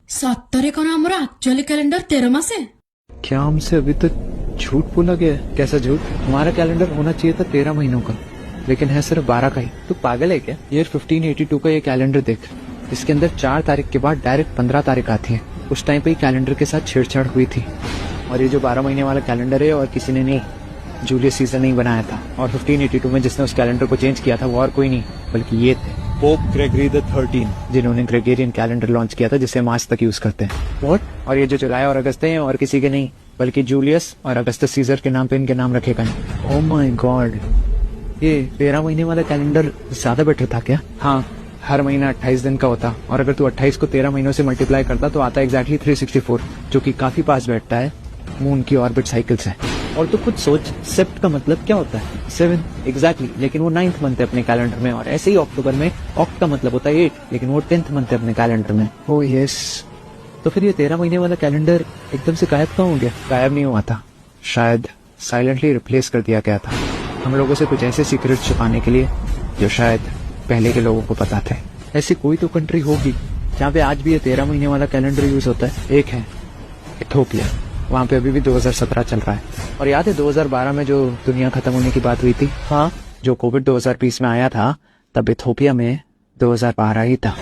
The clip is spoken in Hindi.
सत्तरे का नाम एक्चुअली कैलेंडर 13 मासे। क्या हमसे अभी तक झूठ बोला गया है? कैसा झूठ? हमारा कैलेंडर होना चाहिए था 13 महीनों का, लेकिन है सिर्फ 12 का ही। तू पागल है क्या? ईयर 1582 का ये कैलेंडर देख, इसके अंदर 4 तारीख के बाद डायरेक्ट 15 तारीख आती है। उस टाइम पे ही कैलेंडर के साथ छेड़छाड़ हुई थी। और ये जो 12 महीने वाला कैलेंडर है और किसी ने नहीं, जूलियस सीजर ने ही बनाया था। और 1582 में जिसने उस कैलेंडर को चेंज किया था वो और कोई नहीं बल्कि ये थे, पोप ग्रेगरी द 13, जिन्होंने ग्रेगोरियन कैलेंडर लॉन्च किया था जिसे हम आज तक यूज करते हैं। व्हाट? और ये जो जुलाई और अगस्त है और किसी के नहीं बल्कि जूलियस और अगस्तस सीजर के नाम पे इनके नाम रखे गए। ओह माय गॉड, ये 13 महीने वाला कैलेंडर ज्यादा बेटर था क्या? हाँ, हर महीना 28 दिन का होता और अगर तू 28 को 13 महीनों से मल्टीप्लाई करता तो आता एग्जैक्टली 364, जो कि काफी पास बैठता है मून की ऑर्बिट साइकिल से। और तो खुद सोच, सेप्ट का मतलब क्या होता है? 7, एग्जैक्टली, लेकिन वो 9th मंथ है अपने कैलेंडर में। और ऐसे ही अक्टूबर में ऑक्ट का मतलब होता है 8, लेकिन वो 10th मंथ है अपने कैलेंडर में। ओह यस, तो फिर ये 13 महीने वाला कैलेंडर एकदम से गायब क्यों हो गया? गायब नहीं हुआ था, शायद साइलेंटली रिप्लेस कर दिया गया था हम लोगों से कुछ ऐसे सीक्रेट छुपाने के लिए जो शायद पहले के लोगों को पता थे। ऐसी कोई तो कंट्री होगी जहाँ पे आज भी ये 13 महीने वाला कैलेंडर यूज होता है। एक है इथोपिया, वहाँ पे अभी भी 2017 चल रहा है। और याद है 2012 में जो दुनिया खत्म होने की बात हुई थी? हाँ, जो कोविड 2020 में आया था तब इथोपिया में 2012 ही था।